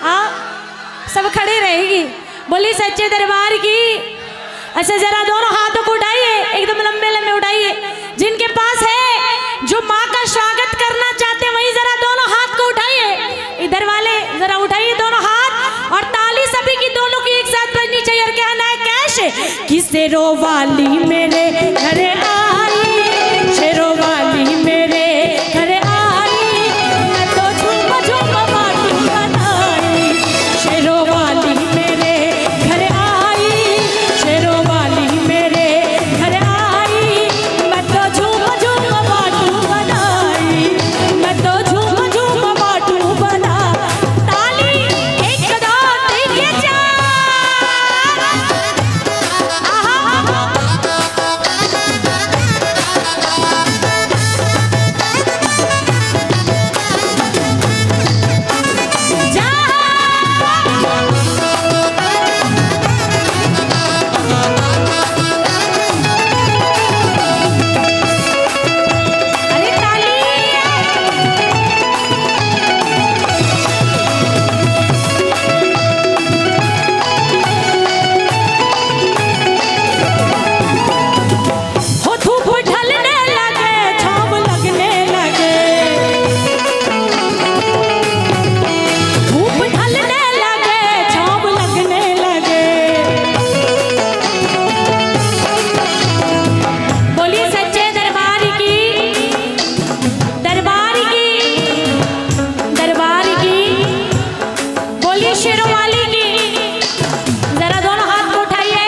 हाँ सब खड़े रहेगी। बोली सच्चे दरबार की। अच्छा जरा दोनों हाथों को उठाइए, एकदम लंबे लंबे उठाइए। जिनके पास है, जो माँ का स्वागत करना चाहते हैं, वही जरा दोनों हाथ को उठाइए। इधर वाले जरा उठाइए दोनों हाथ, और ताली सभी की दोनों की एक साथ बजनी चाहिए। और कहना है कैसे कि शेरो वाली मेरे घर आई, शेरो वाली मेरे घर आई, मैं तो झूम झूम बाटू बनाई। शेरो वाली मेरे घर आई, शेरो वाली मेरे घर आई, मैं तो झूम झूम बाटू बनाई, मैं तो झूम झूम बाटू बना। ताली एक दो तीन चार। आहा अरे ताली। हो धूप ढलने लगे, छाँव लगने लगे, धूप ढलने लगे, छाँव लगने लगे। बोलिए सच्चे दरबार की, दरबार की, दरबार की। बोलिए शेरों वाली की। जरा दोनों हाथ को उठाइए,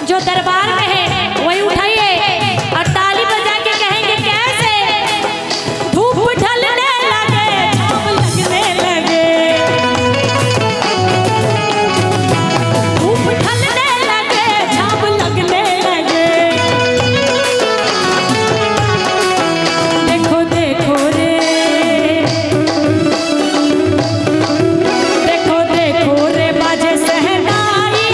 जो दरबार में है वही उठाइए, और ताली बजा के कहेंगे कैसे। धूप ढलने लगे, छाँव लगने लगे, धूप ढलने लगे, छाँव लगने लगे। देखो देखो रे, देखो देखो रे बाजे सहनाई,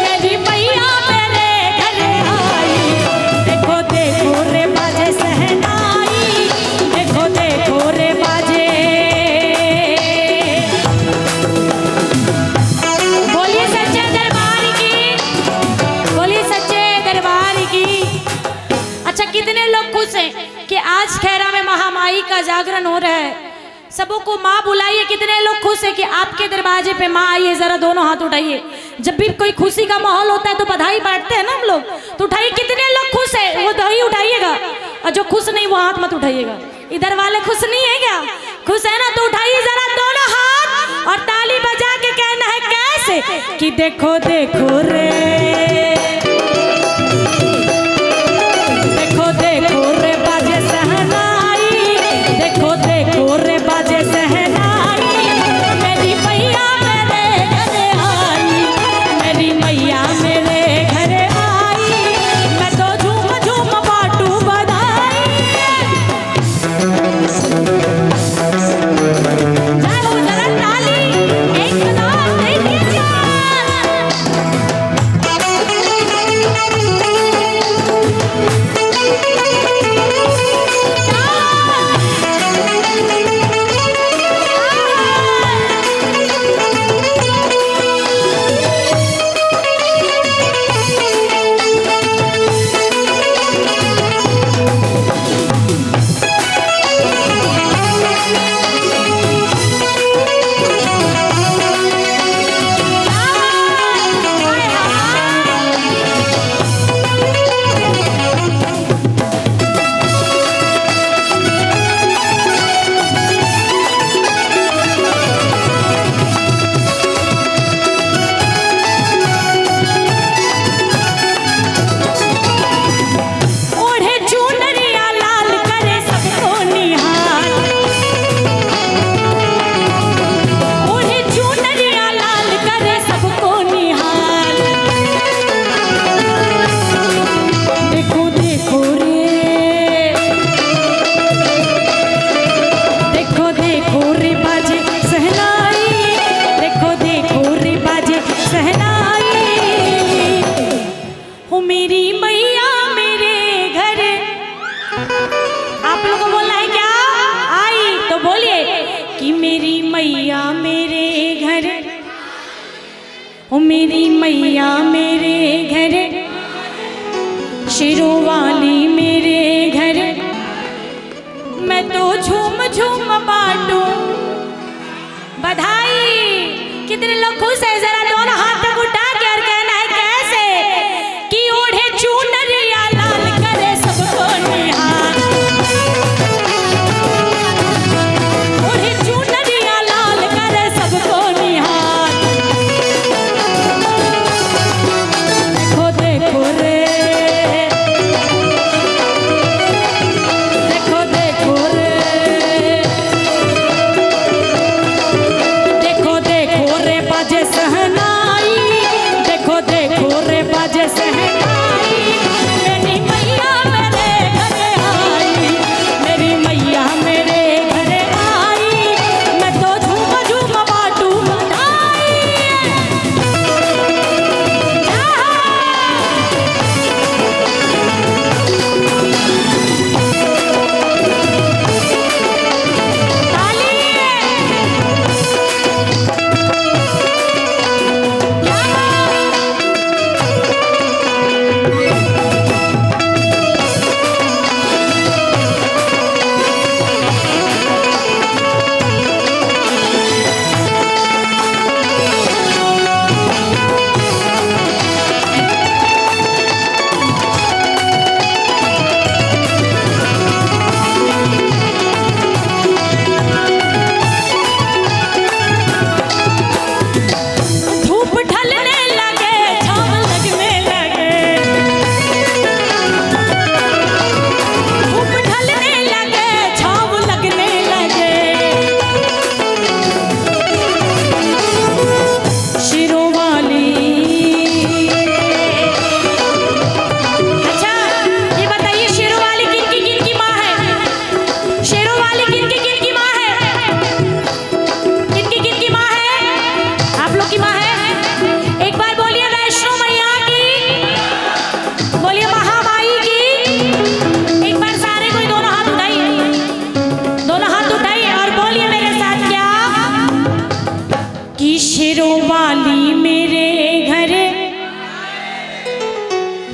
मेरी मैया मेरे घर आई। देखो देखो रे बाजे सहनाई, देखो देखो रे बाजे। बोलिए सच्चे दरबार की, बोलिए सच्चे दरबार की। अच्छा कितने लोग खुश हैं कि आज खैरा में महामाई का जागरण हो रहा है। सबों को माँ बुलाइए। कितने लोग खुश हैं कि आपके दरवाजे पे माँ आई है? जरा दोनों हाथ उठाइए। जब भी कोई खुशी का माहौल होता है तो बधाई बांटते हैं ना हम लोग, तो उठाइए। कितने लोग खुश है वो दही उठाइएगा, और जो खुश नहीं वो हाथ मत उठाइएगा। इधर वाले खुश नहीं है क्या? खुश है ना? तो उठाइए जरा दोनों हाथ, और ताली बजा के कहना है कैसे कि देखो देखो रे, देखो देखो रे बाजे सहनाई, देखो देखो रे बाजे सहनाई, मेरी मैया मेरे घर आई, मेरी मैया मेरे घर आई, मैं तो झूम झूम बाटू बधाई। जाओ जरा ताली एक दो तीन चार। मैया मेरे घर, ओ मेरी मैया मेरे घर, शेरों वाली मेरे घर, मैं तो झूम झूम बांटूं बधाई। कितने लोग खुश है? जरा दोनों हाथ तक उठा के और कहना है कैसे कि ओढ़े चुनरिया लाल करे सबको निहार, ओढ़े चुनरिया लाल करे सबको निहार। देखो देखो रे, देखो देखो रे, देखो देखो रे बाजे सहनाई, देखो देखो रे बाजे सहनाई। मेरी मैया मेरे घर आई, मेरी मैया मेरे घर आई, मैं तो झूम झूम बाटू बधाई। धूप ढलने लगे, छाँव लगने लगे, धूप ढलने लगे, छाँव लगने लगे। शेरों वाली, अच्छा ये बताइए शेरों वाली किनकी माँ है? शेरों वाली किनकी माँ है? किनकी माँ है? आप लोग की माँ है? एक बार बोलिए वैष्णो मैया की, बोलिए महामाई की। एक बार सारे कोई दोनों हाथ उठाइए, दोनों हाथ उठाइए और बोलिए मेरे साथ क्या कि शेरों वाली मेरे घर,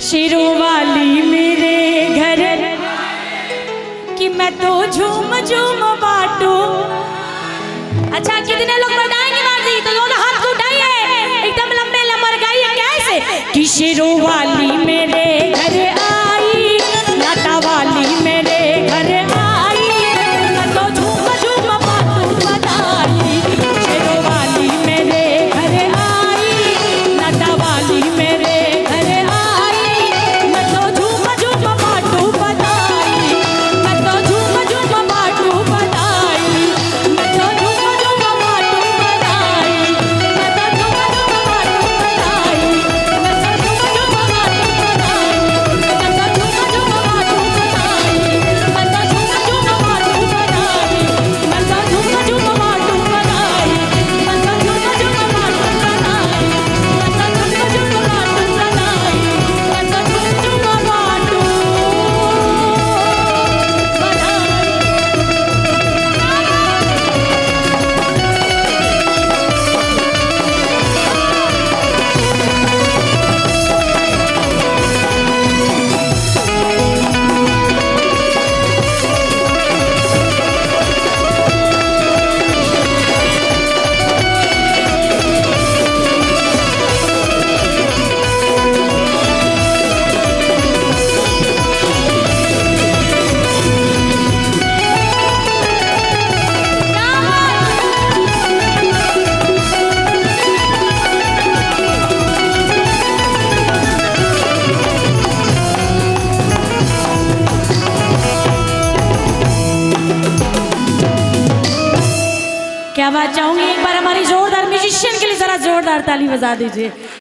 शेरों वाली मेरे घर, कि मैं तो झूम झूम बाटूं। अच्छा कितने लोग बताएंगे बाजी? तो दोनों हाथ को उठाइए, एकदम लंबे लंबर गाइए कैसे कि शेरों वाली मेरे घर आई, लाटा वाली मेरे घर आई, मैं तो झूम झूम बाटूं बधाई। शेरों वाली मेरे घर आई, लाटा वाली मेरे घर आई, मैं तो झूम झूम बाटूं बधाई, मैं तो झूम झूम बाटूं बधाई, मैं तो झूम झूम बाटूं बधाई, मैं तो झूम झूम बाटूं बधाई, मैं तो झूम झूम बाटूं क्या बात चाहूंगी, एक बार हमारी जोरदार म्यूजिशियन के लिए जरा जोरदार ताली बजा दीजिए।